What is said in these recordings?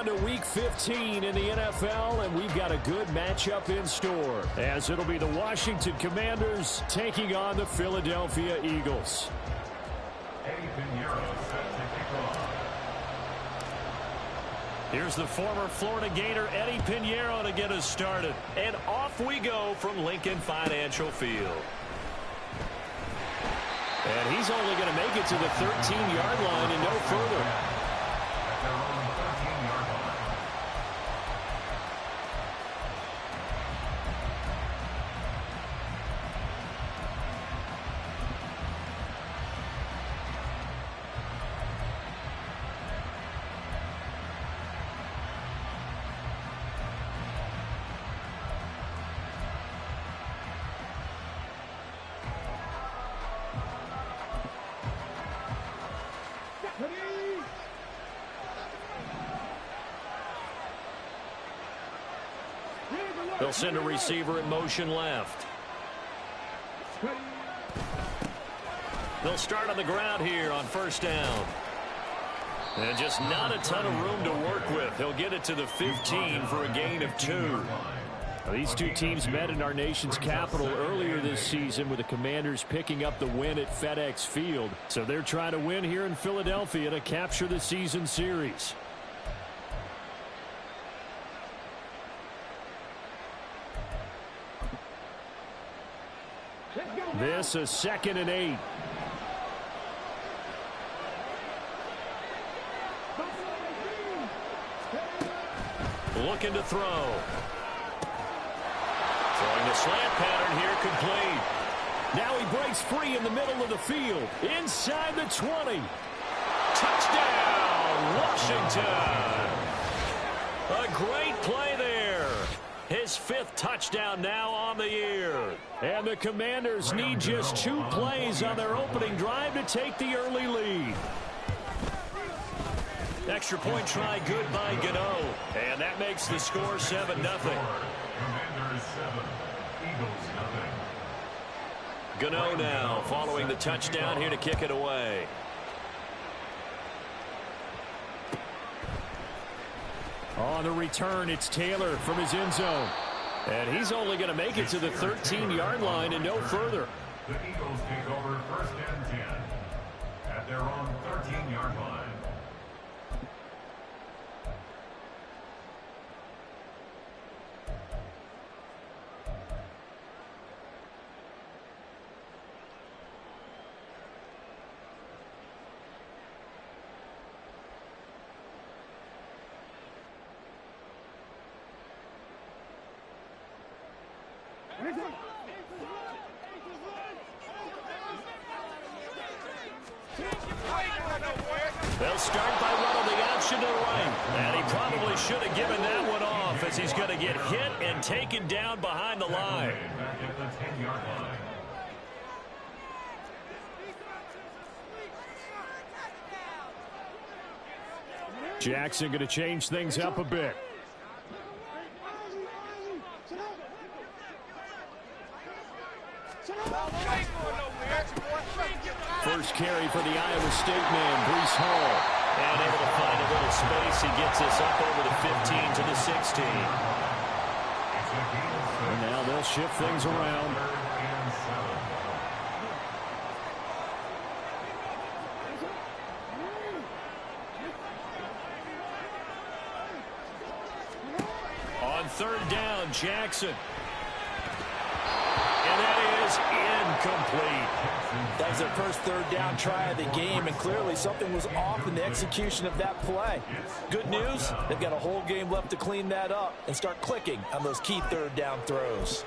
on to Week 15 in the NFL, and we've got a good matchup in store, as it'll be the Washington Commanders taking on the Philadelphia Eagles. Here's the former Florida Gator Eddie Pinheiro to get us started. And off we go from Lincoln Financial Field. And he's only going to make it to the 13-yard line and no further. They'll send a receiver in motion left. They'll start on the ground here on first down. And just not a ton of room to work with. He'll get it to the 15 for a gain of 2. These two teams met in our nation's capital earlier this season, with the Commanders picking up the win at FedEx Field. So they're trying to win here in Philadelphia to capture the season series. This is 2nd and 8. Looking to throw. Throwing the slant pattern here, complete. Now he breaks free in the middle of the field. Inside the 20. Touchdown, Washington. A great play there. His 5th touchdown now on the year. And the Commanders need just 2 plays on their opening drive to take the early lead. Extra point try good by Gano. And that makes the score 7-0. Commanders 7, Eagles 0. Gano now following the touchdown here to kick it away. On the return, it's Taylor from his end zone. And he's only going to make it to the 13-yard line and no further. The Eagles take over 1st and 10 at their own 13-yard line. They'll start by running the option to the right. And he probably should have given that one off, as he's going to get hit and taken down behind the line. Back at the 10-yard line. Jackson going to change things up a bit. First carry for the Iowa State man, Breece Hall. And able to find a little space. He gets this up over the 15 to the 16. And now they'll shift things around. On 3rd down, Jackson. And that is incomplete. That was their first 3rd down try of the game, and clearly something was off in the execution of that play. Good news, they've got a whole game left to clean that up and start clicking on those key 3rd down throws.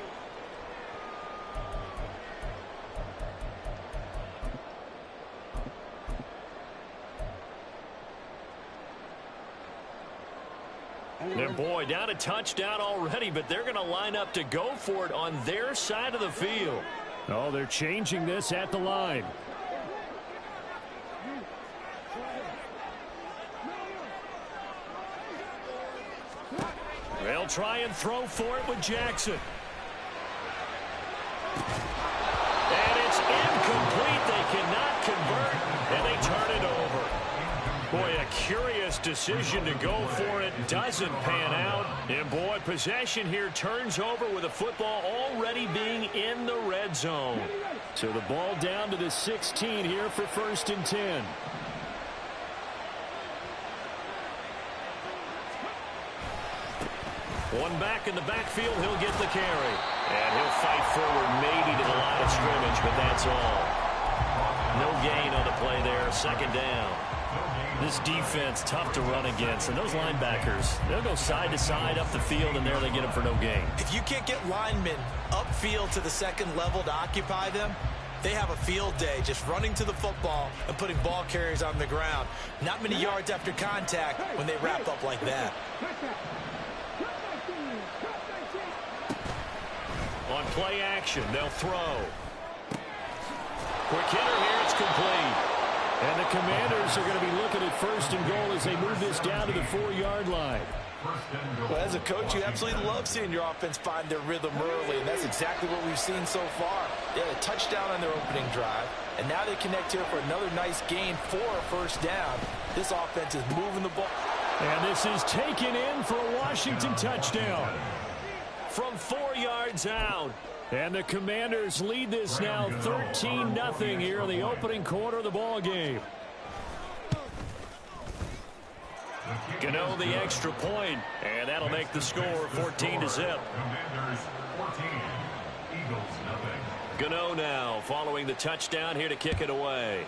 And boy, down a touchdown already, but they're going to line up to go for it on their side of the field. Oh, they're changing this at the line. They'll try and throw for it with Jackson. And it's incomplete. They cannot convert, and they turn it over. Boy, a curious decision to go for it doesn't pan out. And, boy, possession here turns over with the football already being in the red zone. So the ball down to the 16 here for 1st and 10. One back in the backfield, he'll get the carry. And he'll fight forward maybe to the line of scrimmage, but that's all. No gain on the play there, 2nd down. This defense, tough to run against. And those linebackers, they'll go side to side up the field, and there they get them for no gain. If you can't get linemen upfield to the 2nd level to occupy them, they have a field day just running to the football and putting ball carriers on the ground. Not many yards after contact when they wrap up like that. On play action, they'll throw. Quick hitter here, it's complete. And the Commanders are going to be looking at 1st and goal as they move this down to the 4-yard line. Well, as a coach, you absolutely love seeing your offense find their rhythm early, and that's exactly what we've seen so far. They had a touchdown on their opening drive, and now they connect here for another nice gain for a 1st down. This offense is moving the ball. And this is taken in for a Washington touchdown. From 4 yards out. And the Commanders lead this now 13-0 here in the opening quarter of the ball game. Gano the extra point, and that'll make the score 14-0. Commanders 14, Eagles nothing. Gano now following the touchdown here to kick it away.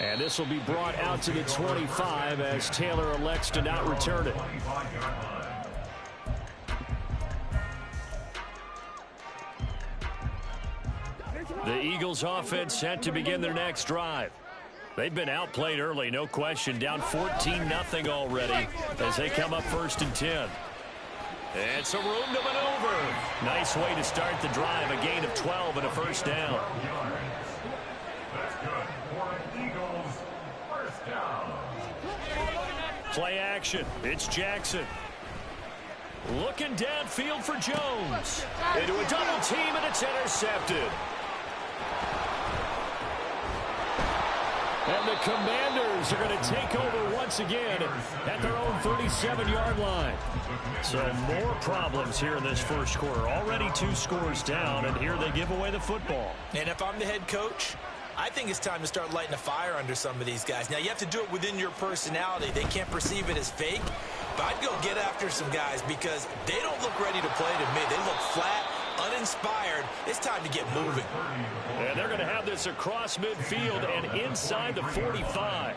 And this will be brought out to the 25 as Taylor elects to not return it. The Eagles offense set to begin their next drive. They've been outplayed early, no question, down 14-0 already as they come up 1st and 10. And some room to maneuver. Nice way to start the drive, a gain of 12 and a 1st down. That's good for an Eagles 1st down. Play action. It's Jackson. Looking downfield for Jones. Into a double team, and it's intercepted. And the Commanders are going to take over once again at their own 37-yard line. So more problems here in this 1st quarter. Already 2 scores down, and here they give away the football. And if I'm the head coach, I think it's time to start lighting a fire under some of these guys. Now, you have to do it within your personality. They can't perceive it as fake. But I'd go get after some guys because they don't look ready to play to me. They look flat, uninspired. It's time to get moving. And they're going to have this across midfield and inside the 45.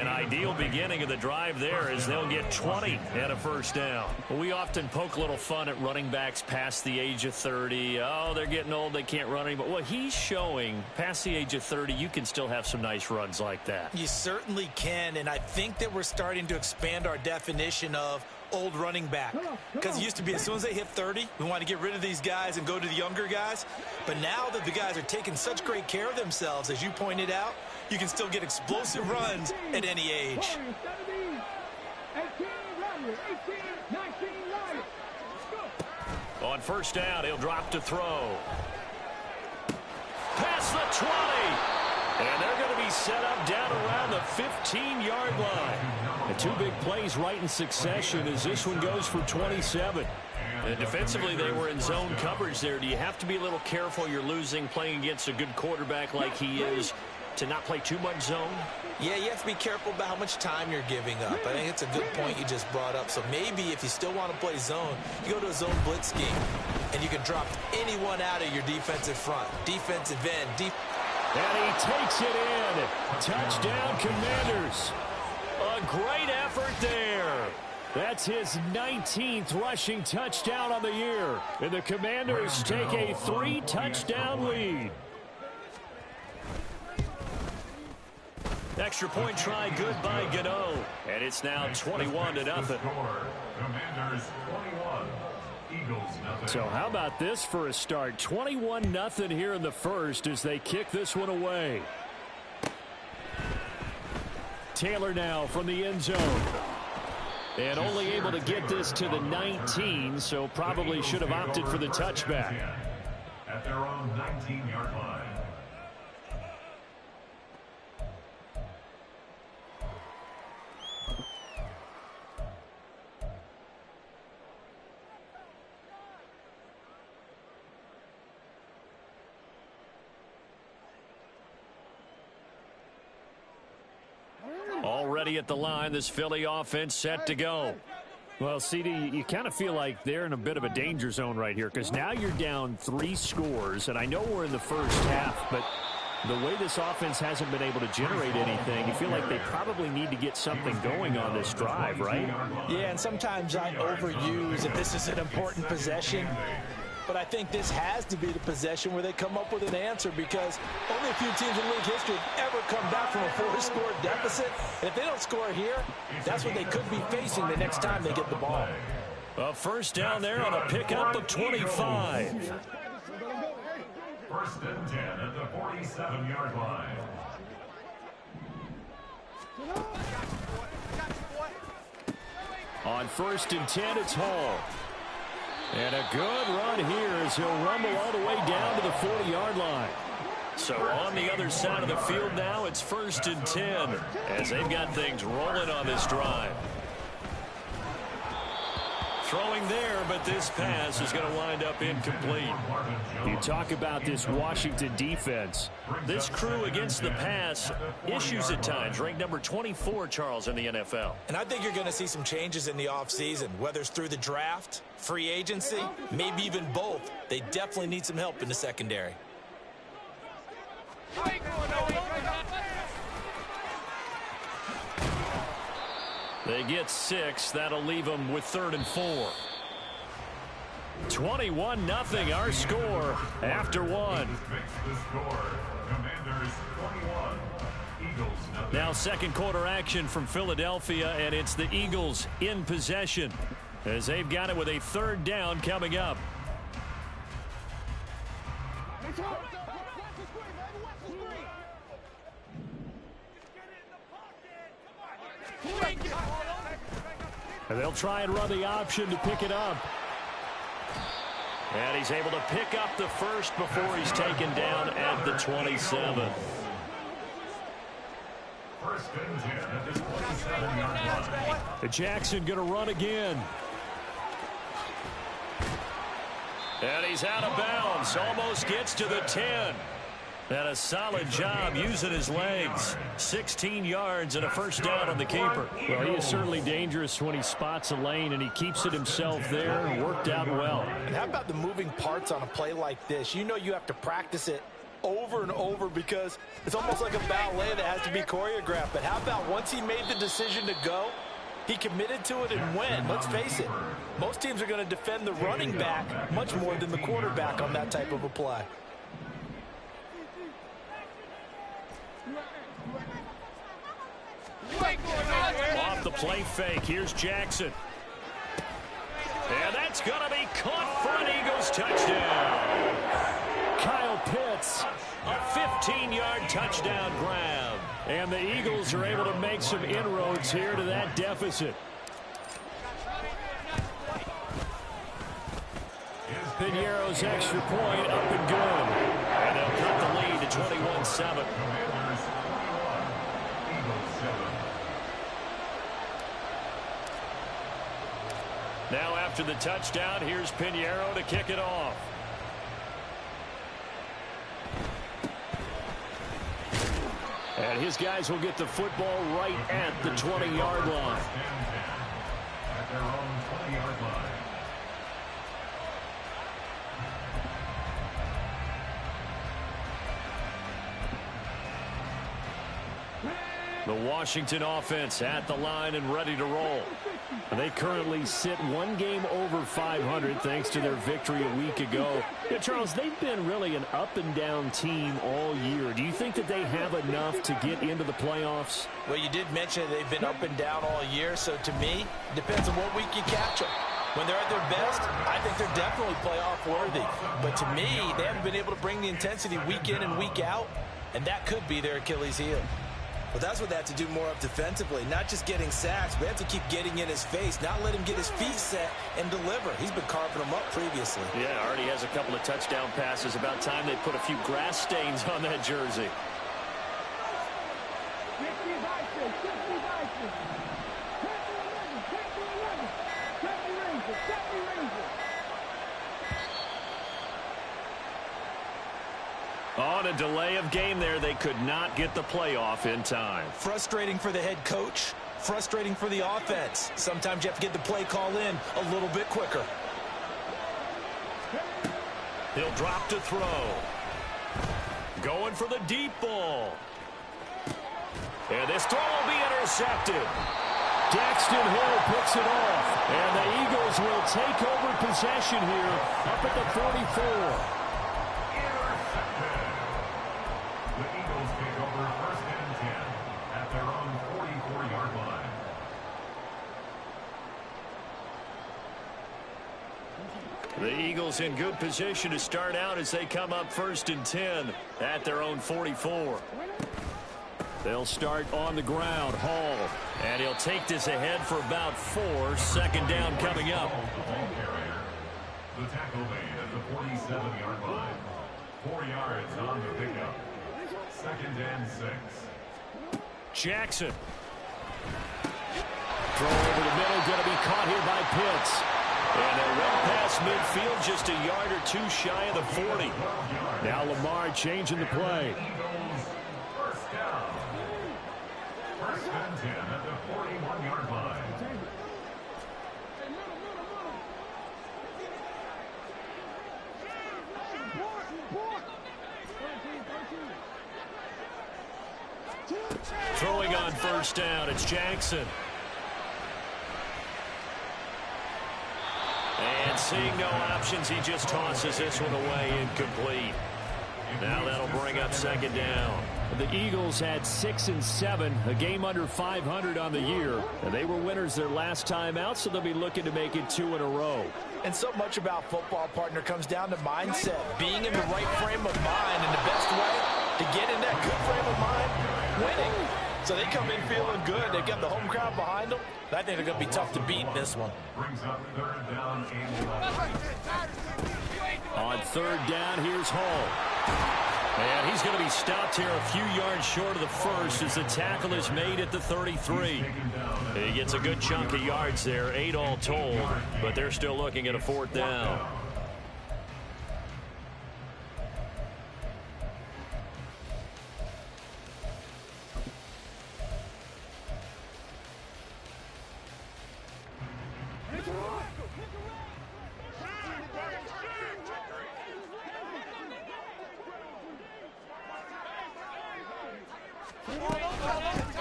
An ideal beginning of the drive there as they'll get 20 and a 1st down. We often poke a little fun at running backs past the age of 30. Oh, they're getting old, they can't run anymore. Well, he's showing past the age of 30, you can still have some nice runs like that. You certainly can, and I think that we're starting to expand our definition of old running back. Because it used to be as soon as they hit 30, we want to get rid of these guys and go to the younger guys. But now that the guys are taking such great care of themselves, as you pointed out, you can still get explosive runs at any age. On 1st down, he'll drop to throw. Past the 20. And they're going to be set up down around the 15-yard line. The 2 big plays right in succession as this one goes for 27. And defensively, they were in zone coverage there. Do you have to be a little careful you're losing playing against a good quarterback like he is to not play too much zone? Yeah, you have to be careful about how much time you're giving up. I think it's a good point you just brought up. So maybe if you still want to play zone, you go to a zone blitz scheme, and you can drop anyone out of your defensive front, defensive end, and he takes it in. Touchdown, Commanders. A great effort there. That's his 19th rushing touchdown on the year. And the Commanders take a 3-touchdown lead. Extra point try good by Gano. And it's now 21-0. Commanders 21. Eagles nothing. So how about this for a start? 21-0 here in the 1st as they kick this one away. Taylor now from the end zone. And only able to get this to the 19, so probably should have opted for the touchback. At their own 19-yard line. ready at the line. This Philly offense set to go. Well, CD, you kind of feel like they're in a bit of a danger zone right here because now you're down 3 scores, and I know we're in the first half, but the way this offense hasn't been able to generate anything, you feel like they probably need to get something going on this drive, right? Yeah, and sometimes I overuse if this is an important possession. But I think this has to be the possession where they come up with an answer because only a few teams in league history have ever come back from a 4-score deficit. And if they don't score here, that's what they could be facing the next time they get the ball. A first down there on a pickup of 25. First and 10 at the 47-yard line. On first and 10, it's Hall. And a good run here as he'll rumble all the way down to the 40-yard line. So on the other side of the field now, it's first and 10 as they've got things rolling on this drive. Throwing there, but this pass is going to wind up incomplete. You talk about this Washington defense. This crew against the pass, issues at times, ranked number 24, Charles, in the NFL. And I think you're going to see some changes in the offseason, whether it's through the draft, free agency, maybe even both. They definitely need some help in the secondary. They get 6. That'll leave them with 3rd and 4. 21-0 our score after 1. Now second quarter action from Philadelphia, and it's the Eagles in possession as they've got it with a 3rd down coming up. And they'll try and run the option to pick it up. And he's able to pick up the first before he's taken down at the 27. First and 10 at the 27-yard line. And Jackson going to run again. And he's out of bounds. Almost gets to the 10. And a solid job using his legs. 16 yards and a first down on the keeper. Well, he is certainly dangerous when he spots a lane, and he keeps it himself there. Worked out well. And how about the moving parts on a play like this? You know you have to practice it over and over because it's almost like a ballet that has to be choreographed. But how about once he made the decision to go, he committed to it and went. Let's face it, most teams are going to defend the running back much more than the quarterback on that type of a play. Off the play fake, here's Jackson. And that's going to be caught for an Eagles touchdown. Kyle Pitts, a 15-yard touchdown grab. And the Eagles are able to make some inroads here to that deficit. Piñeiro's extra point up and good. And they'll cut the lead to 21-7. Now after the touchdown, here's Piñeiro to kick it off. And his guys will get the football right at the 20-yard line. At their own 20-yard line. The Washington offense at the line and ready to roll. They currently sit 1 game over 500 thanks to their victory a week ago. Yeah, Charles, they've been really an up-and-down team all year. Do you think that they have enough to get into the playoffs? Well, you did mention they've been up and down all year, so to me, it depends on what week you catch them. When they're at their best, I think they're definitely playoff worthy. But to me, they haven't been able to bring the intensity week in and week out, and that could be their Achilles heel. Well, that's what they have to do more of defensively, not just getting sacks. We have to keep getting in his face, not let him get his feet set and deliver. He's been carving them up previously. Yeah, already has a couple of touchdown passes. About time they put a few grass stains on that jersey. On a delay of game there, they could not get the playoff in time. Frustrating for the head coach. Frustrating for the offense. Sometimes you have to get the play call in a little bit quicker. He'll drop to throw. Going for the deep ball. And this throw will be intercepted. Daxton Hill picks it off. And the Eagles will take over possession here up at the 44. The Eagles take over 1st and 10 at their own 44-yard line. The Eagles in good position to start out as they come up 1st and 10 at their own 44. They'll start on the ground. Hall. And he'll take this ahead for about 4. 2nd down coming up. The tackle made at the 47-yard line. 4 yards on the pickup. 2nd and 6. Jackson. Throw over the middle, going to be caught here by Pitts. And they're well past midfield, just a yard or 2 shy of the 40. Now Lamar changing the play. Eagles, 1st down. 1st and 10 at the 41-yard line. Throwing on 1st down, it's Jackson. And seeing no options, he just tosses this one away incomplete. Now that'll bring up 2nd down. The Eagles had 6 and 7, a game under 500 on the year. And they were winners their last time out, so they'll be looking to make it 2 in a row. And so much about football, partner, comes down to mindset. Being in the right frame of mind, and the best way to get in that good frame of mind, winning. So they come in feeling good. They've got the home crowd behind them. I think they're going to be tough to beat in this one. Brings up 3rd down and 11. On 3rd down, here's Hall. And he's going to be stopped here a few yards short of the 1st as the tackle is made at the 33. He gets a good chunk of yards there, 8 all told, but they're still looking at a 4th down.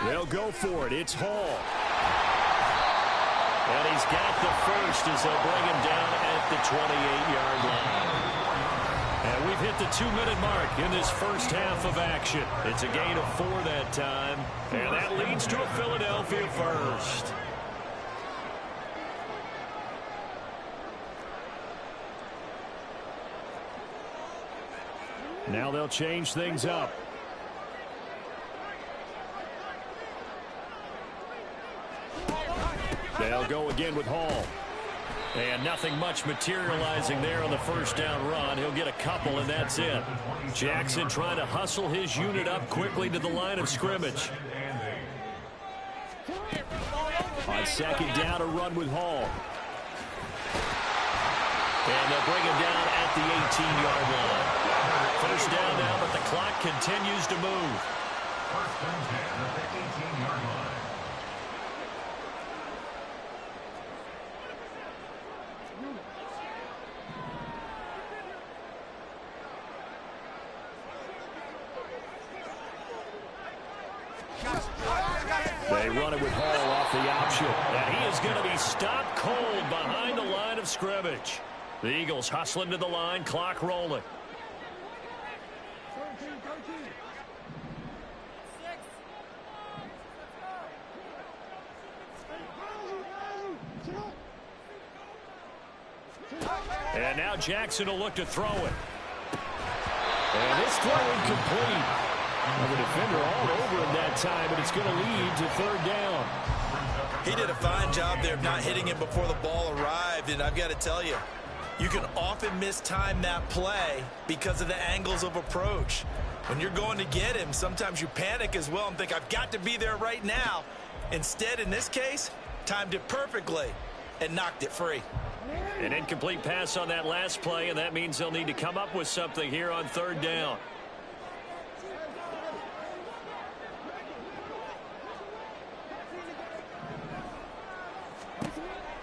They'll go for it. It's Hall. And he's got the 1st as they'll bring him down at the 28-yard line. And we've hit the 2-minute mark in this 1st half of action. It's a gain of 4 that time. And that leads to a Philadelphia 1st. Now they'll change things up. They'll go again with Hall. And nothing much materializing there on the 1st down run. He'll get a couple, and that's it. Jackson trying to hustle his unit up quickly to the line of scrimmage. On 2nd down, a run with Hall. And they'll bring him down at the 18-yard line. 1st down now, but the clock continues to move. 1st and 10 at the 18-yard line. They run it with Hall off the option. And he is going to be stopped cold behind the line of scrimmage. The Eagles hustling to the line, clock rolling. And now Jackson will look to throw it. And this throw incomplete. Well, the defender all over him that time, but it's going to lead to 3rd down. He did a fine job there of not hitting him before the ball arrived, and I've got to tell you, you can often mistime that play because of the angles of approach. When you're going to get him, sometimes you panic as well and think, I've got to be there right now. Instead, in this case, timed it perfectly and knocked it free. An incomplete pass on that last play, and that means they'll need to come up with something here on 3rd down.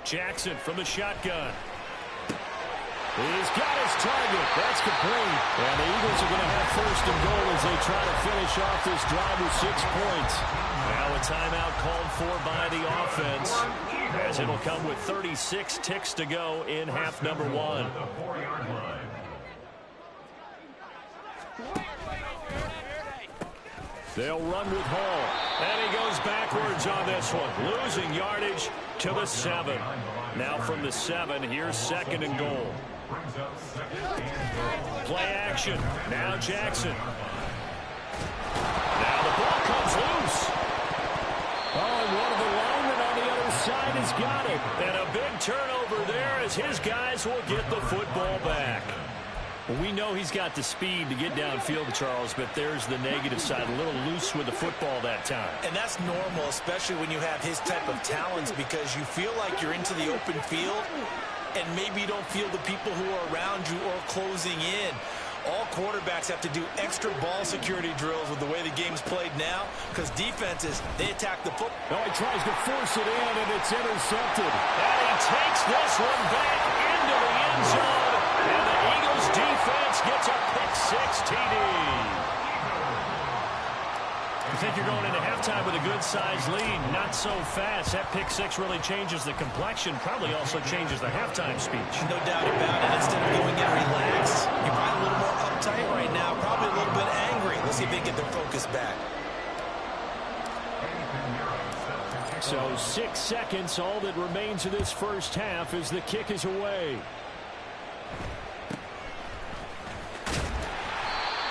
Jackson from the shotgun. He's got his target. That's complete. And the Eagles are going to have first and goal as they try to finish off this drive with 6 points. Now a timeout called for by the offense, as it'll come with 36 ticks to go in half number 1. They'll run with Hall. And he goes backwards on this one, losing yardage to the 7. Now from the 7, here's second and goal. Play action. Now Jackson. Now the ball comes loose. Oh, and one of the linemen on the other side has got it. And a big turnover there as his guys will get the football back. Well, we know he's got the speed to get downfield, Charles, but there's the negative side. A little loose with the football that time. And that's normal, especially when you have his type of talents, because you feel like you're into the open field and maybe you don't feel the people who are around you or closing in. All quarterbacks have to do extra ball security drills with the way the game's played now, because defenses, they attack the football. Oh, he tries to force it in, and it's intercepted. And he takes this one back into the end zone. And the Eagles defense gets a pick-6 TD. You think you're going into halftime with a good-sized lead? Not so fast. That pick-6 really changes the complexion, probably also changes the halftime speech. No doubt about it. Instead of going in relaxed, you're probably a little more uptight right now, probably a little bit angry. Let's see if they get their focus back. So 6 seconds, all that remains of this first half as the kick is away.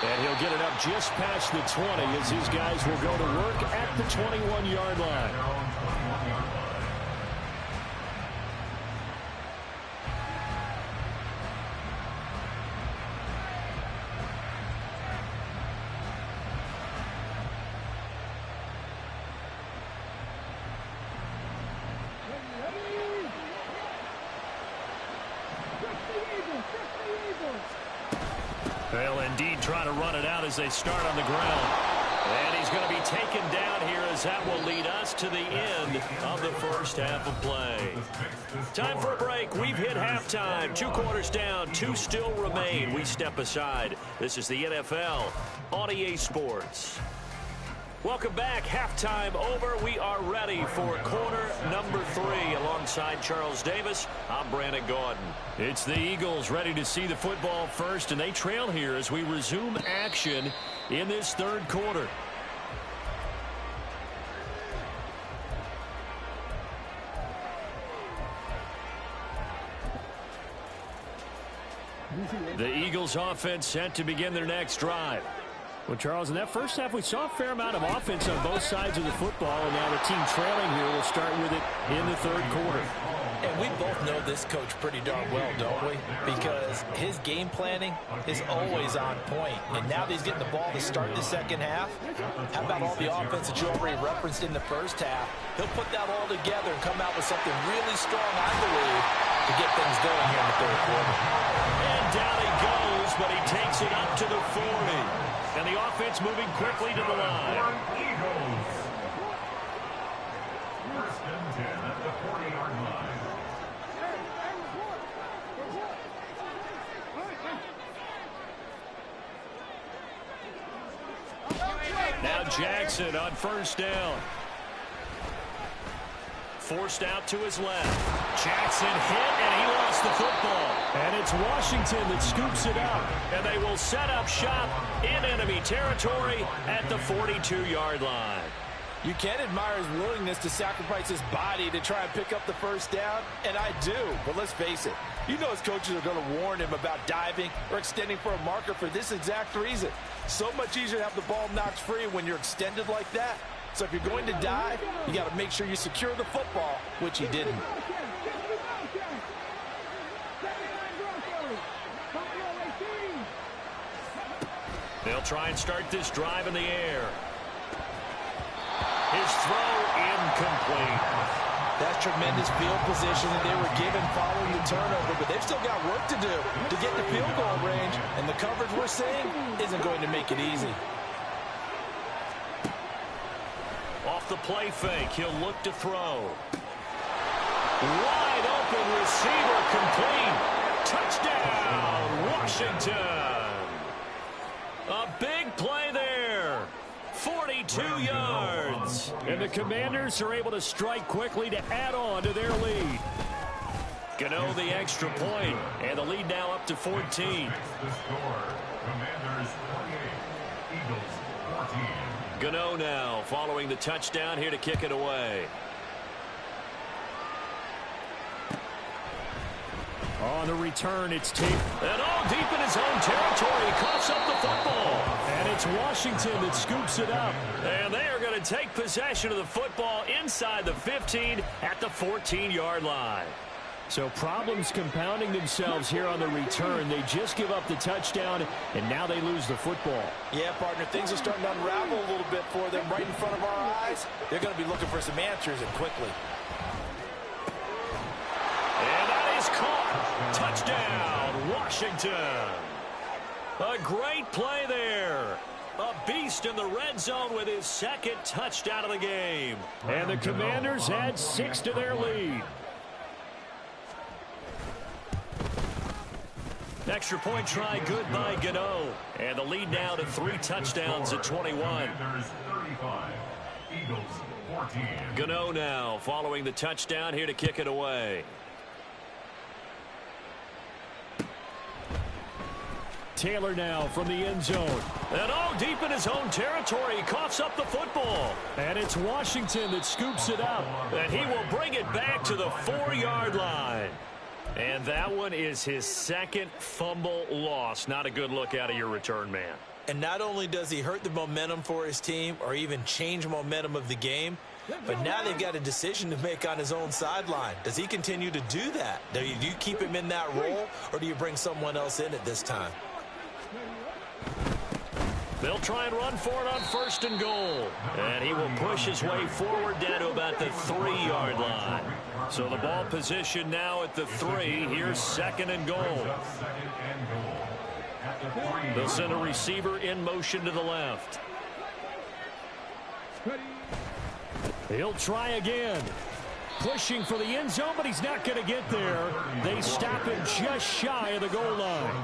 And he'll get it up just past the 20 as his guys will go to work at the 21-yard line. They'll indeed try to run it out as they start on the ground. And he's going to be taken down here as that will lead us to the end of the first half of play. Time for a break. We've hit halftime. 2 quarters down, 2 still remain. We step aside. This is the NFL on EA Sports. Welcome back. Halftime over. We are ready for quarter number 3. Alongside Charles Davis, I'm Brandon Gordon. It's the Eagles ready to see the football first, and they trail here as we resume action in this third quarter. The Eagles offense set to begin their next drive. Well, Charles, in that first half, we saw a fair amount of offense on both sides of the football, and now the team trailing here will start with it in the third quarter. And we both know this coach pretty darn well, don't we? Because his game planning is always on point. And now that he's getting the ball to start the second half, how about all the offense that you already referenced in the first half? He'll put that all together and come out with something really strong, I believe, to get things going here in the third quarter. And down he goes, but he takes it up to the 40. And the offense moving quickly to the line. First and 10 at the 40-yard line. Now Jackson on first down. Forced out to his left. Jackson hit, and he lost the football. And it's Washington that scoops it up. And they will set up shop in enemy territory at the 42-yard line. You can admire his willingness to sacrifice his body to try and pick up the first down, and I do. But let's face it, you know his coaches are going to warn him about diving or extending for a marker for this exact reason. So much easier to have the ball knocked free when you're extended like that. So if you're going to dive, you got to make sure you secure the football, which he didn't. They'll try and start this drive in the air. His throw incomplete. That's tremendous field position that they were given following the turnover, but they've still got work to do to get the field goal range, and the coverage we're seeing isn't going to make it easy. Off the play fake, he'll look to throw. Wide open receiver complete. Touchdown, Washington. A big play there. 42 yards. And the Commanders are able to strike quickly to add on to their lead. Gano the extra point, and the lead now up to 14. The score, Commanders 28, Eagles 14. Gano now following the touchdown here to kick it away. On the return, it's Tate. And all deep in his own territory, he coughs up the football. And it's Washington that scoops it up. And they are going to take possession of the football inside the 15 at the 14-yard line. So problems compounding themselves here on the return. They just give up the touchdown, and now they lose the football. Yeah, partner, things are starting to unravel a little bit for them right in front of our eyes. They're going to be looking for some answers, and quickly. And that is caught. Touchdown, Washington. A great play there. A beast in the red zone with his second touchdown of the game. And the Commanders add 6 to their lead. Extra point try good by Gano. And the lead now to 3 touchdowns at 21. Commanders 35, Eagles 14. Gano now following the touchdown here to kick it away. Taylor now from the end zone. And all deep in his own territory, he coughs up the football. And it's Washington that scoops it up. And he will bring it back to the 4-yard line. And that one is his second fumble loss. Not a good look out of your return man. And not only does he hurt the momentum for his team or even change momentum of the game, but now they've got a decision to make on his own sideline. Does he continue to do that? Do you keep him in that role, or do you bring someone else in at this time? They'll try and run for it on 1st and goal. And he will push his way forward down to about the 3-yard line. So the ball position now at the 3. Here's 2nd and goal. They'll send a receiver in motion to the left. He'll try again. Pushing for the end zone, but he's not going to get there. They stop him just shy of the goal line.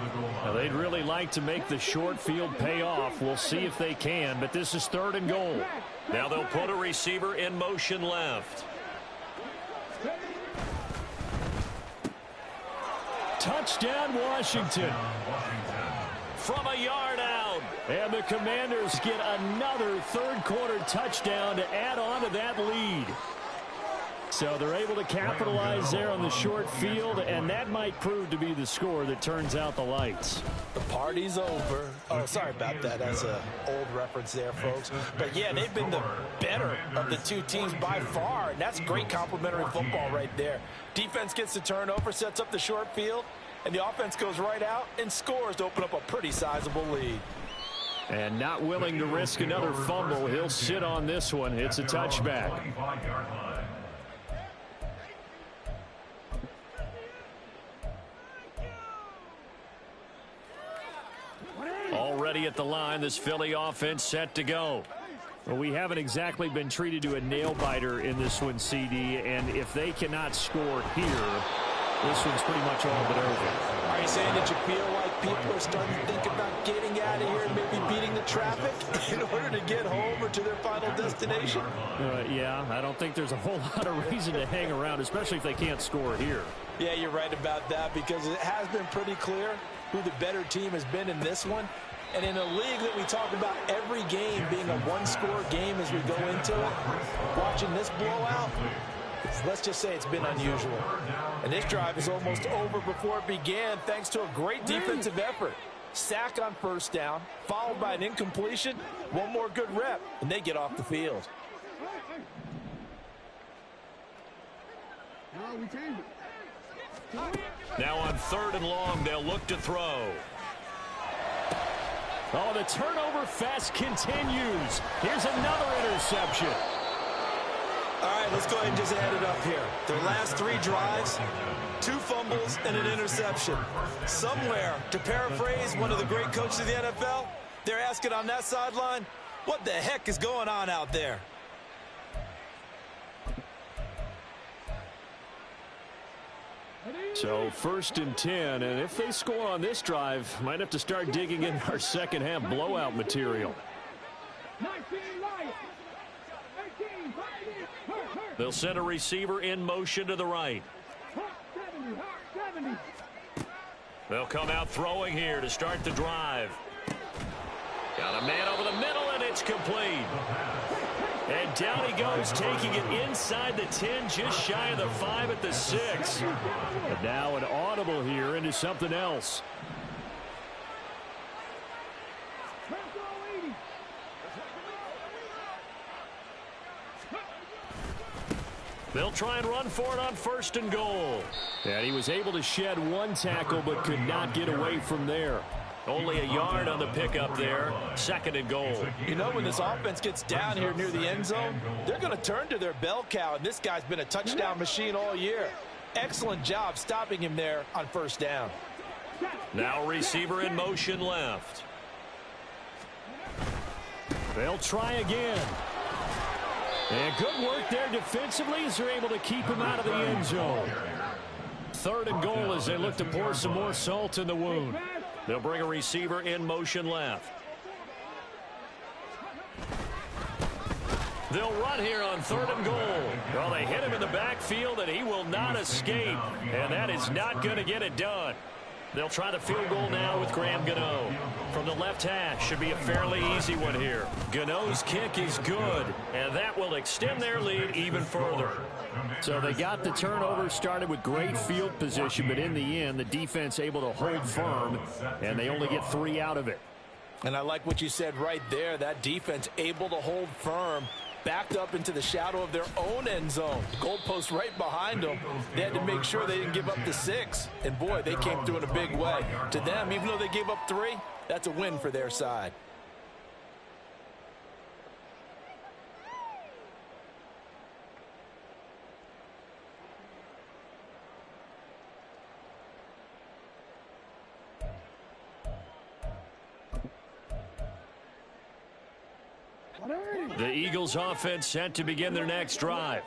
Now, they'd really like to make the short field pay off. We'll see if they can, but this is 3rd and goal. Now they'll put a receiver in motion left. Touchdown, Washington. From a yard out. And the Commanders get another 3rd-quarter touchdown to add on to that lead. So they're able to capitalize there on the short field, and that might prove to be the score that turns out the lights. The party's over. Oh, sorry about that. That's an old reference there, folks. But, yeah, they've been the better of the two teams by far, and that's great complimentary football right there. Defense gets the turnover, sets up the short field, and the offense goes right out and scores to open up a pretty sizable lead. And not willing to risk another fumble, he'll sit on this one. It's a touchback. Already at the line, this Philly offense set to go. Well, we haven't exactly been treated to a nail-biter in this one, CD, and if they cannot score here, this one's pretty much all but over. Are you saying that you feel like people are starting to think about getting out of here and maybe beating the traffic in order to get home or to their final destination? Yeah, I don't think there's a whole lot of reason to hang around, especially if they can't score here. Yeah, you're right about that, because it has been pretty clear who the better team has been in this one. And in a league that we talk about every game being a one-score game as we go into it, watching this blowout, let's just say it's been unusual. And this drive is almost over before it began thanks to a great defensive effort. Sack on 1st down, followed by an incompletion, one more good rep, and they get off the field. Now on 3rd and long, they'll look to throw. Oh, the turnover fest continues. Here's another interception. All right, let's go ahead and just add it up here. Their last 3 drives, 2 fumbles and an interception. Somewhere, to paraphrase one of the great coaches of the NFL, they're asking on that sideline, what the heck is going on out there? So 1st and 10, and if they score on this drive, might have to start digging in our second half blowout material. They'll send a receiver in motion to the right. They'll come out throwing here to start the drive. Got a man over the middle, and it's complete. And down he goes, taking it inside the 10, just shy of the 5 at the 6. But now an audible here into something else. They'll try and run for it on 1st and goal. And he was able to shed one tackle, but could not get away from there. Only a yard on the pickup there. 2nd and goal. You know, when this offense gets down here near the end zone, they're going to turn to their bell cow, and this guy's been a touchdown machine all year. Excellent job stopping him there on 1st down. Now receiver in motion left. They'll try again. And good work there defensively as they're able to keep him out of the end zone. 3rd and goal as they look to pour some more salt in the wound. They'll bring a receiver in motion left. They'll run here on 3rd and goal. Well, they hit him in the backfield, and he will not escape. And that is not going to get it done. They'll try the field goal now with Graham Gano. From the left hash, should be a fairly easy one here. Gano's kick is good, and that will extend their lead even further. So they got the turnover started with great field position, but in the end, the defense able to hold firm, and they only get 3 out of it. And I like what you said right there. That defense able to hold firm, backed up into the shadow of their own end zone. The goalpost right behind them. They had to make sure they didn't give up the 6. And, boy, they came through in a big way. To them, even though they gave up 3, that's a win for their side. The Eagles offense set to begin their next drive.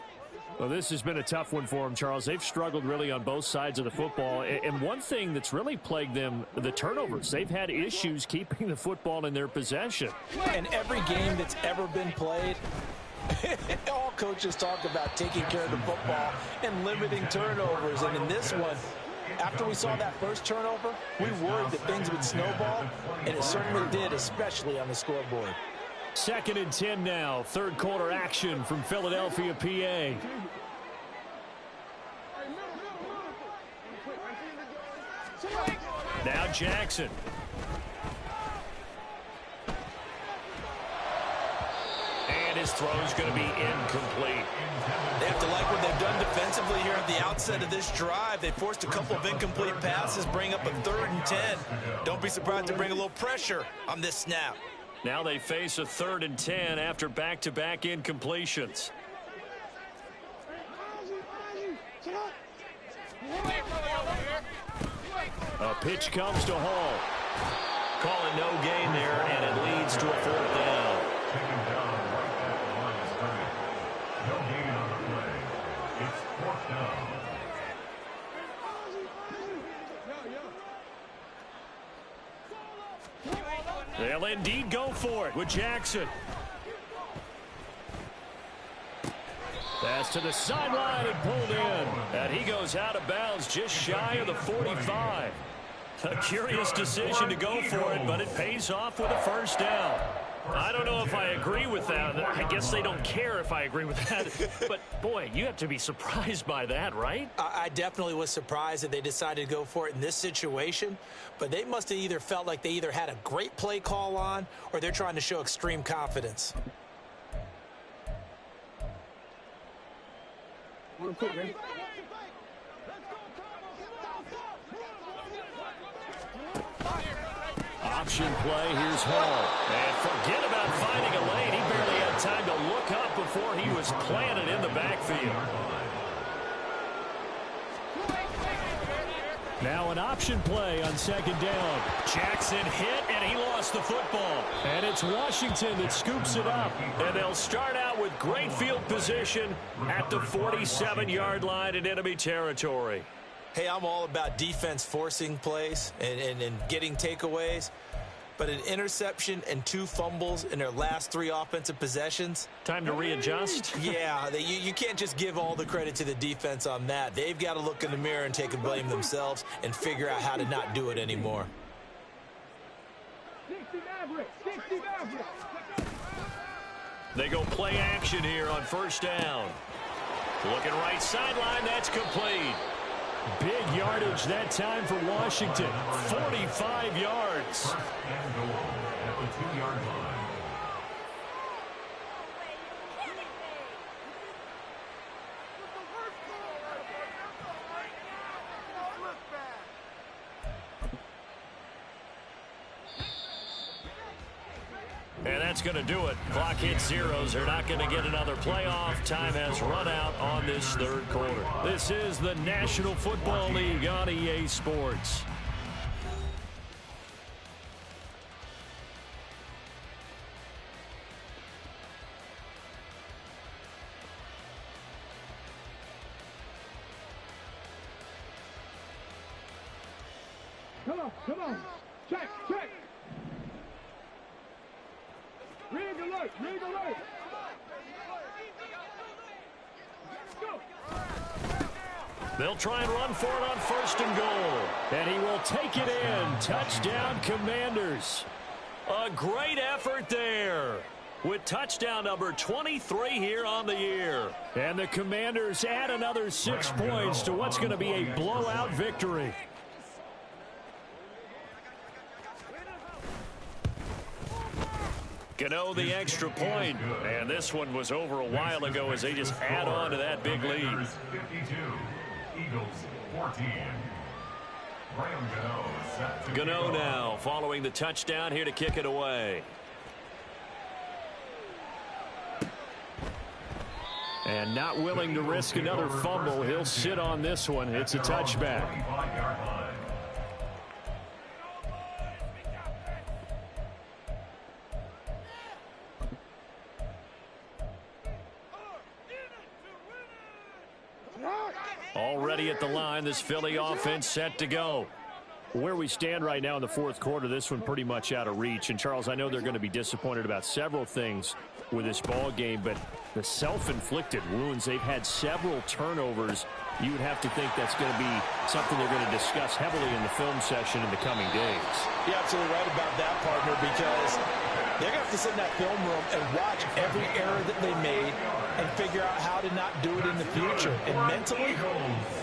Well, this has been a tough one for them, Charles. They've struggled really on both sides of the football. And one thing that's really plagued them, the turnovers. They've had issues keeping the football in their possession. And every game that's ever been played, all coaches talk about taking care of the football and limiting turnovers. And in this one, after we saw that first turnover, we worried that things would snowball, and it certainly did, especially on the scoreboard. 2nd and 10 now. 3rd quarter action from Philadelphia, PA. Now Jackson. And his throw's going to be incomplete. They have to like what they've done defensively here at the outset of this drive. They forced a couple of incomplete passes, bring up a 3rd and 10. Don't be surprised to bring a little pressure on this snap. Now they face a 3rd and 10 after back-to-back incompletions. A pitch comes to Hall. Calling no gain there, and it leads to a 4th down. Taken down right at the line of scrimmage. No gain on the play. It's 4th down. They'll indeed go for it with Jackson. Pass to the sideline and pulled in. And he goes out of bounds just shy of the 45. A curious decision to go for it, but it pays off with a 1st down. I don't know if I agree with that. I guess they don't care if I agree with that. But, boy, you have to be surprised by that, right? I definitely was surprised that they decided to go for it in this situation. But they must have either felt like they either had a great play call on or they're trying to show extreme confidence. Option play. Here's Hall. And forget about finding a lane. He barely had time to look up before he was planted in the backfield. Now an option play on 2nd down. Jackson hit, and he lost the football. And it's Washington that scoops it up. And they'll start out with great field position at the 47-yard line in enemy territory. Hey, I'm all about defense forcing plays and getting takeaways. But an interception and 2 fumbles in their last 3 offensive possessions. Time to readjust? Yeah, you can't just give all the credit to the defense on that. They've got to look in the mirror and take a blame themselves and figure out how to not do it anymore. They go play action here on first down. Looking right sideline, that's complete. Big yardage that time for Washington. 45 yards. First and goal at the 2-yard line. And that's going to do it. Clock hits zeros. They're not going to get another playoff. Time has run out on this third quarter. This is the National Football League on EA Sports. Come on. Check. Rig alert. Go. They'll try and run for it on first and goal. And he will take it in. Touchdown, Commanders. A great effort there, with touchdown number 23 here on the year. And the Commanders add another 6 points to what's going to be a blowout victory. Gano the extra point, and this one was over a while ago as they just add on to that big lead. 52, Eagles 14. Graham Gano set to Gano kick off. now following the touchdown here to kick it away. And not willing to risk another fumble. He'll sit on this one. It's a touchback. 25-yard line. Already at the line, this Philly offense set to go. Where we stand right now in the fourth quarter, this one pretty much out of reach. And, Charles, I know they're going to be disappointed about several things with this ball game, but the self-inflicted wounds, they've had several turnovers. You would have to think that's going to be something they're going to discuss heavily in the film session in the coming days. You're absolutely right about that, partner, because they're going to have to sit in that film room and watch every error that they made and figure out how to not do it in the future. And mentally,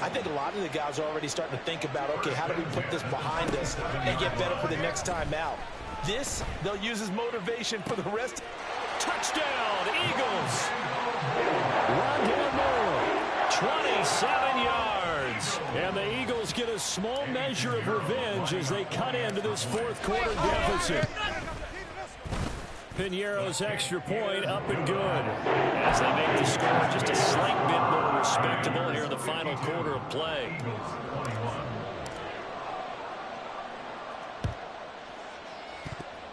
I think a lot of the guys are already starting to think about, okay, how do we put this behind us and get better for the next time out? This, they'll use as motivation for the rest. Touchdown, Eagles! Rondale Moore, 27 yards. and the Eagles get a small measure of revenge as they cut into this fourth quarter deficit. Piñeiro's extra point up and good. As they make the score just a slight bit more respectable here in the final quarter of play.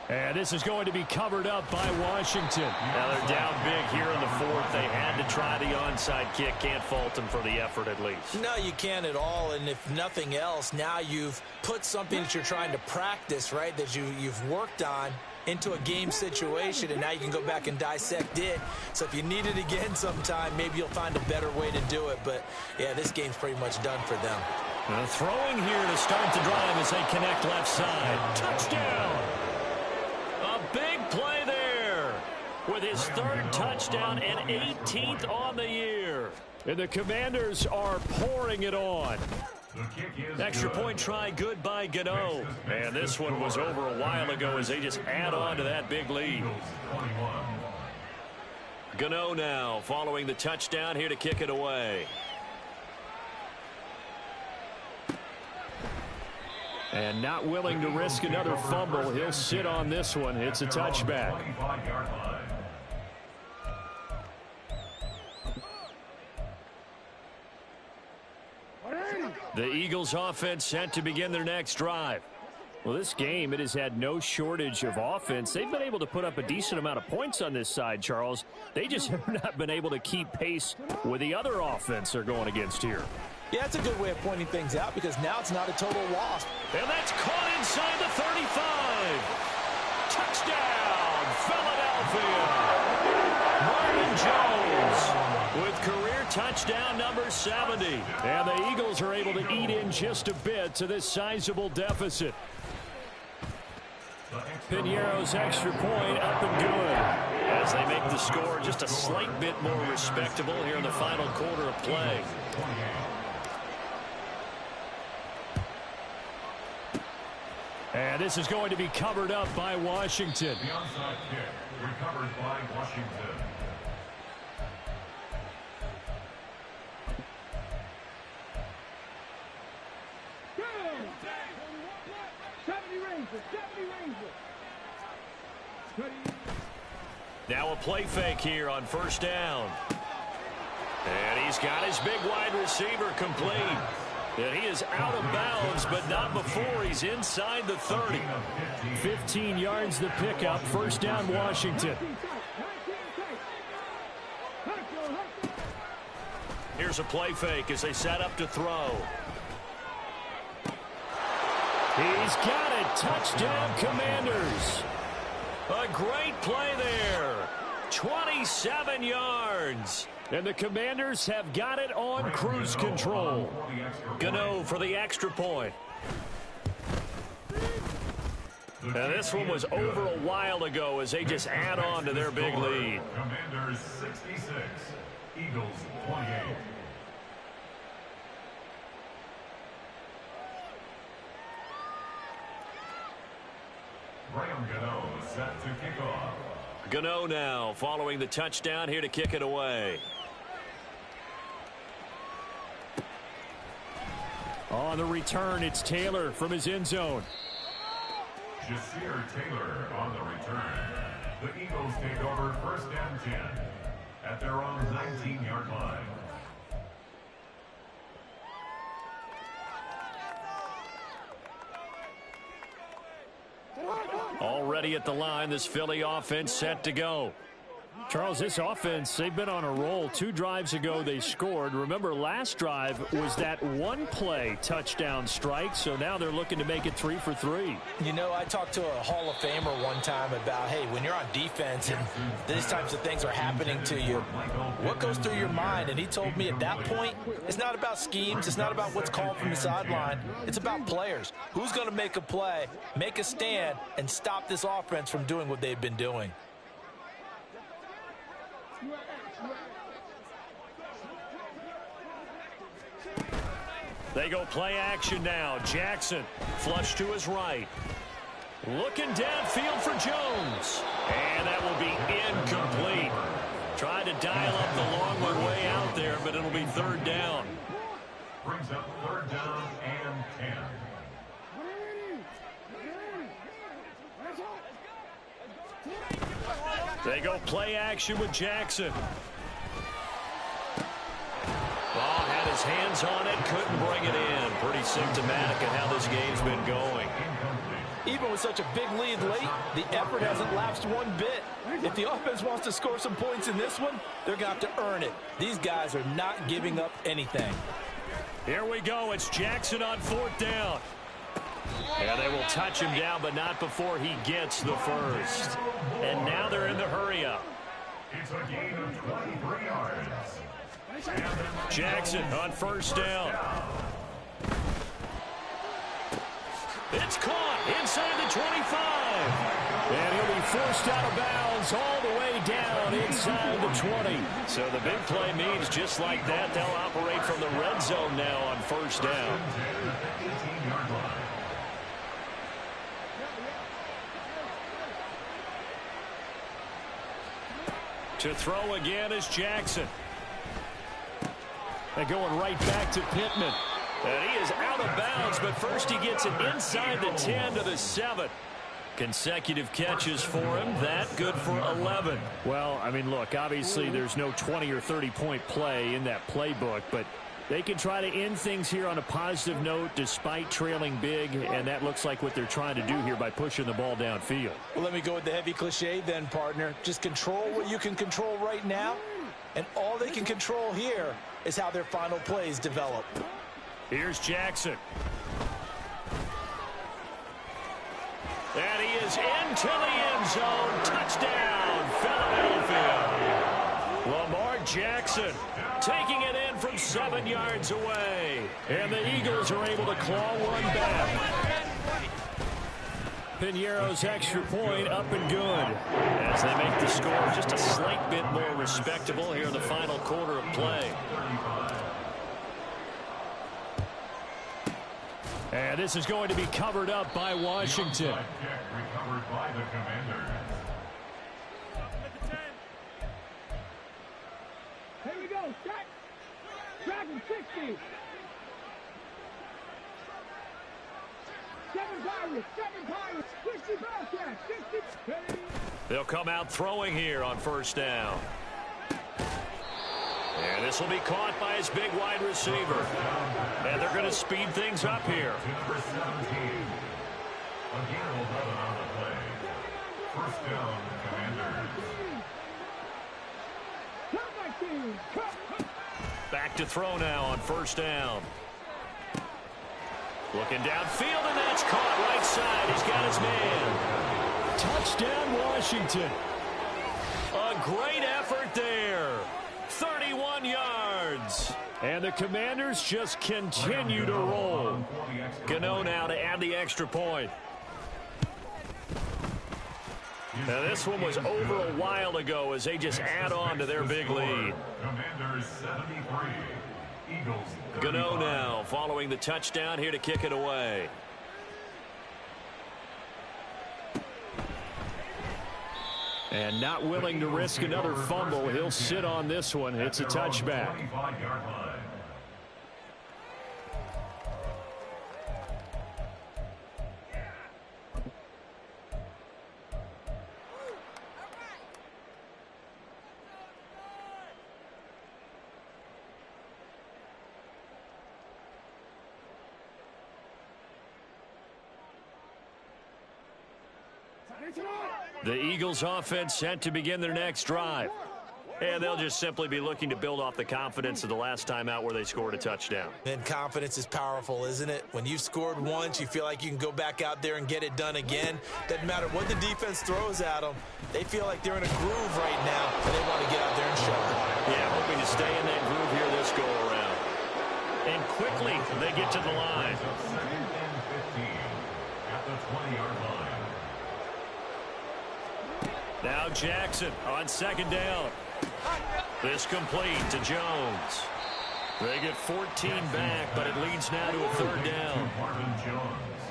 And this is going to be covered up by Washington. Now they're down big here in the fourth. They had to try the onside kick. Can't fault them for the effort at least. No, you can't at all. And if nothing else, now you've put something that you're trying to practice, right, that you've worked on into a game situation, and now you can go back and dissect it. So if you need it again sometime, maybe you'll find a better way to do it. But, yeah, this game's pretty much done for them. Throwing here to start the drive as they connect left side. Touchdown! A big play there with his third touchdown and 18th on the year. And the Commanders are pouring it on. Extra point try good by Gano. And this one was over a while ago as they just add on to that big lead. Gano now following the touchdown here to kick it away. And not willing to risk another fumble. He'll sit on this one. It's a touchback. The Eagles offense set to begin their next drive. Well, this game, it has had no shortage of offense. They've been able to put up a decent amount of points on this side, Charles. They just have not been able to keep pace with the other offense they're going against here. Yeah, that's a good way of pointing things out because now it's not a total loss. And that's caught inside the 35. Touchdown, Philadelphia. Marvin Jones with career touchdown number 70. And the Eagles are able to eat in just a bit to this sizable deficit. Piñeiro's extra point up and good, as they make the score just a slight bit more respectable here in the final quarter of play. And this is going to be covered up by Washington. The onside kick recovered by Washington. Now a play fake here on first down. And he's got his big wide receiver complete. And he is out of bounds, but not before he's inside the 30. 15 yards the pickup. First down, Washington. Here's a play fake as they set up to throw. He's got it. Touchdown, Commanders. A great play there. 27 yards. And the Commanders have got it on cruise control. Gano for the extra point. And this one was over a while ago as they just add on to their big lead. Commanders 66, Eagles 28. Graham Gano set to kick off. Gano now following the touchdown here to kick it away. On the return, it's Taylor from his end zone. Jasir Taylor on the return. The Eagles take over first and 10 at their own 19-yard line. Already at the line, this Philly offense set to go. Charles, this offense, they've been on a roll. 2 drives ago, they scored. Remember, last drive was that one-play touchdown strike, so now they're looking to make it 3 for 3. You know, I talked to a Hall of Famer one time about, hey, when you're on defense and these types of things are happening to you, what goes through your mind? And he told me at that point, it's not about schemes. It's not about what's called from the sideline. It's about players. Who's going to make a play, make a stand, and stop this offense from doing what they've been doing? They go play action now. Jackson flush to his right. Looking downfield for Jones. And that will be incomplete. Tried to dial up the long one way out there, but it'll be third down. Brings up third down and 10. They go play action with Jackson. Ball had his hands on it, couldn't bring it in. Pretty symptomatic of how this game's been going. Even with such a big lead late, the effort hasn't lapsed one bit. If the offense wants to score some points in this one, they're going to have to earn it. These guys are not giving up anything. Here we go. It's Jackson on fourth down. And they will touch him down, but not before he gets the first. And now they're in the hurry-up. It's a gain of 23 yards. Jackson on first down. It's caught inside the 25. And he'll be forced out of bounds all the way down inside the 20. So the big play means just like that, they'll operate from the red zone now on first down. To throw again is Jackson. They're going right back to Pittman. And he is out of bounds, but first he gets it inside the 10 to the 7. Consecutive catches for him. That good for 11. Well, I mean, look, obviously there's no 20 or 30-point play in that playbook, but they can try to end things here on a positive note despite trailing big, and that looks like what they're trying to do here by pushing the ball downfield. Well, let me go with the heavy cliche then, partner. Just control what you can control right now, and all all they can control here is how their final plays develop. Here's Jackson. And he is into the end zone. Touchdown, Philadelphia. Lamar Jackson taking it in from 7 yards away. And the Eagles are able to claw one back. Piñeiro's extra point up and good as they make the score just a slight bit more respectable here in the final quarter of play. And this is going to be covered up by Washington. Recovered by the Commanders. Here we go. Track. Dragon 60. 7 Pirates. 60 Bearcats. 60. They'll come out throwing here on first down. And this will be caught by his big wide receiver. And they're going to speed things up here. Number 17. Again, 11 on the play. First down, Commanders. Back to throw now on first down. Looking downfield, and that's caught right side. He's got his man. Touchdown, Washington. A great effort there. 31 yards. And the Commanders just continue to roll. Gano now to add the extra point. Now this one was over a while ago as they just add on to their big lead. Commanders 73. Eagles 35. Gano now following the touchdown here to kick it away. And not willing to risk another fumble. He'll sit on this one. It's a touchback. 25-yard line. The Eagles offense set to begin their next drive. And they'll just simply be looking to build off the confidence of the last time out where they scored a touchdown. And confidence is powerful, isn't it? When you've scored once, you feel like you can go back out there and get it done again. Doesn't matter what the defense throws at them. They feel like they're in a groove right now, and they want to get out there and show it. Yeah, hoping to stay in that groove here this go-around. And quickly, they get to the line. Second and 15 at the 20-yard line. Now Jackson on second down. This complete to Jones. They get 14 back, but it leads now to a third down. Marvin Jones.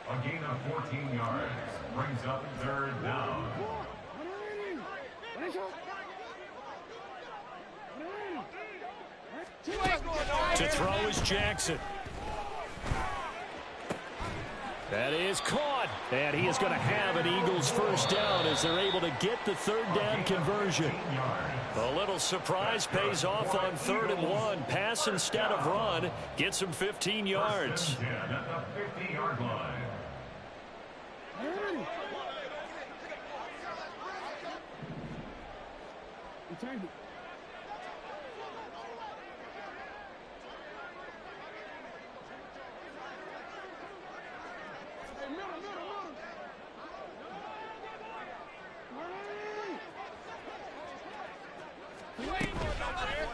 A gain of 14 yards brings up third down. To throw is Jackson. That is caught. And he is going to have an Eagles first down as they're able to get the third down conversion. A little surprise pays off on 3rd and 1. Pass instead of run. Gets him 15 yards. 10 at the 50-yard line.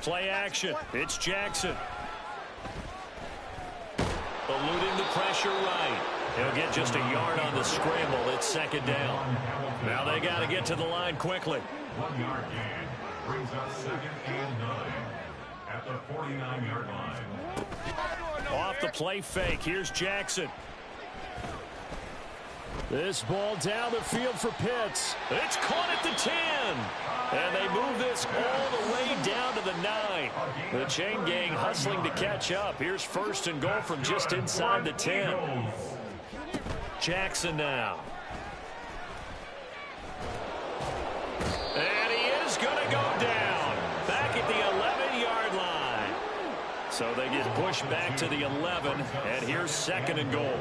Play action. It's Jackson. Eluding the pressure right. He'll get just a yard on the scramble. It's second down. Now they got to get to the line quickly. 1 yard gain brings up second and 9 at the 49-yard line. Off the play fake. Here's Jackson. This ball down the field for Pitts. It's caught at the 10. And they move this all the way down to the 9. The chain gang hustling to catch up. Here's 1st and goal from just inside the 10. Jackson now. And he is going to go down. Back at the 11-yard line. So they get pushed back to the 11. And here's 2nd and goal.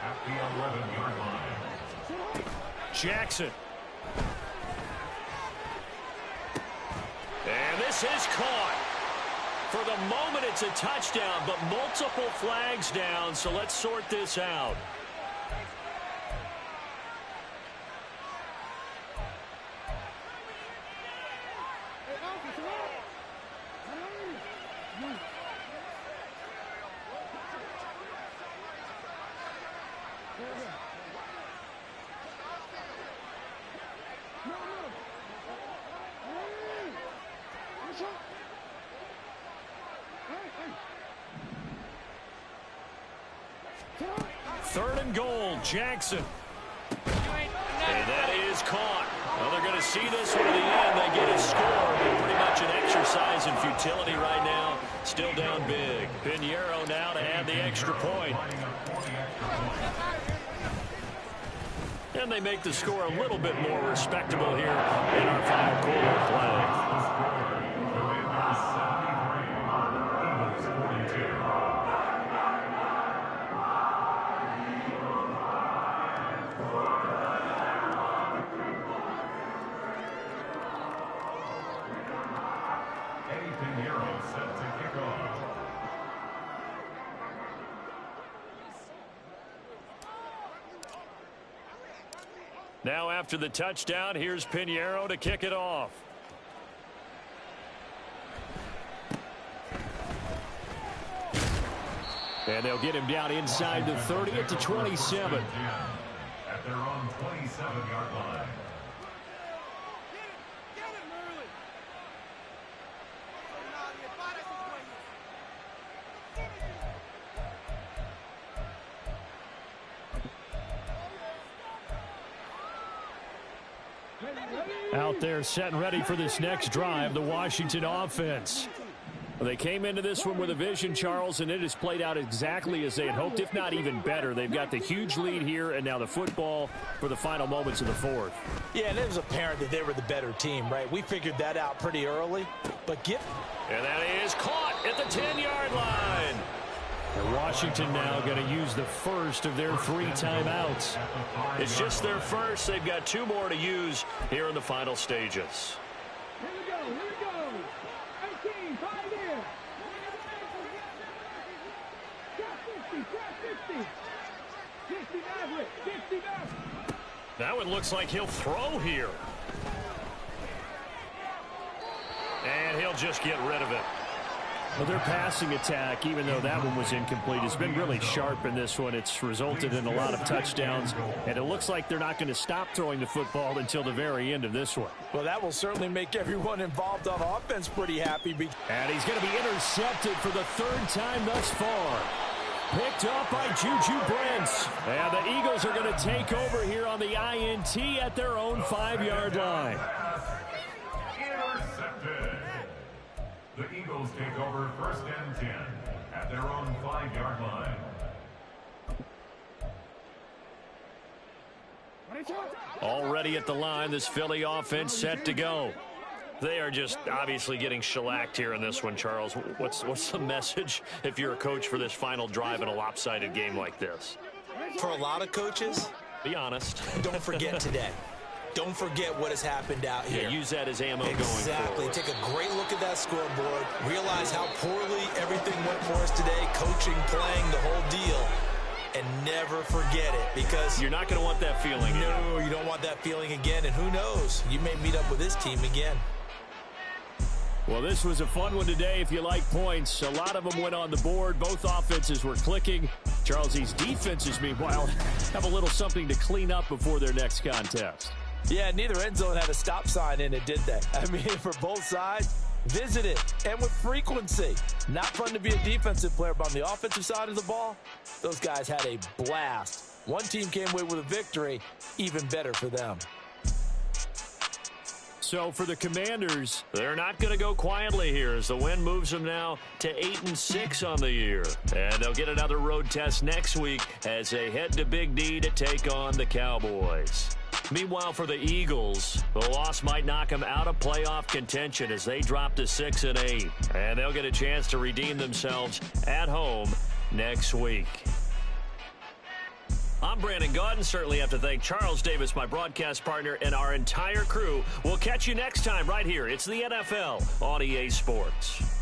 At the 11-yard line. Jackson. And this This is caught. For the moment, it's a touchdown, but multiple flags down, so let's sort this out. Third and goal, Jackson. And that is caught. Well, they're going to see this one to the end. They get a score, but pretty much an exercise in futility right now. Still down big. Pinheiro now to add the extra point. And they make the score a little bit more respectable here in our final quarter of play. Now after the touchdown, here's Pinheiro to kick it off. And they'll get him down inside the 30 to 27. At their own 27-yard line. Out there set and ready for this next drive, the Washington offense. Well, they came into this one with a vision, Charles, and it has played out exactly as they had hoped, if not even better. They've got the huge lead here, and now the football for the final moments of the fourth. Yeah, and it was apparent that they were the better team, right? We figured that out pretty early. And that is caught at the 10-yard line. And Washington now going to use the first of their 3 timeouts. It's just their first. They've got 2 more to use here in the final stages. Here we go, here we go. 18, 5 in. Trap 50, trap 50. 60 Maverick, 60 Maverick. Now it looks like he'll throw here. And he'll just get rid of it. Well, their passing attack, even though that one was incomplete, has been really sharp in this one. It's resulted in a lot of touchdowns, and it looks like they're not going to stop throwing the football until the very end of this one. Well, that will certainly make everyone involved on offense pretty happy. And he's going to be intercepted for the 3rd time thus far. Picked up by Juju Brents. And the Eagles are going to take over here on the INT at their own 5-yard line. Intercepted. The Eagles take over 1st and 10 at their own 5-yard line. Already at the line, this Philly offense set to go. They are just obviously getting shellacked here in this one, Charles. What's the message if you're a coach for this final drive in a lopsided game like this? For a lot of coaches, be honest. Don't forget today. Don't forget what has happened out here. Yeah, use that as ammo going Exactly. forward. Take a great look at that scoreboard. Realize how poorly everything went for us today. Coaching, playing, the whole deal. And never forget it, because you're not going to want that feeling. No, you don't want that feeling again. And who knows? You may meet up with this team again. Well, this was a fun one today if you like points. A lot of them went on the board. Both offenses were clicking. Charles, these defenses, meanwhile, have a little something to clean up before their next contest. Yeah, neither end zone had a stop sign in it, did they? I mean, for both sides, visit it, and with frequency. Not fun to be a defensive player, but on the offensive side of the ball, those guys had a blast. One team came away with a victory, even better for them. So for the Commanders, they're not going to go quietly here as the win moves them now to 8-6 on the year. And they'll get another road test next week as they head to Big D to take on the Cowboys. Meanwhile, for the Eagles, the loss might knock them out of playoff contention as they drop to 6-8. And they'll get a chance to redeem themselves at home next week. I'm Brandon Gaudin. Certainly have to thank Charles Davis, my broadcast partner, and our entire crew. We'll catch you next time right here. It's the NFL on EA Sports.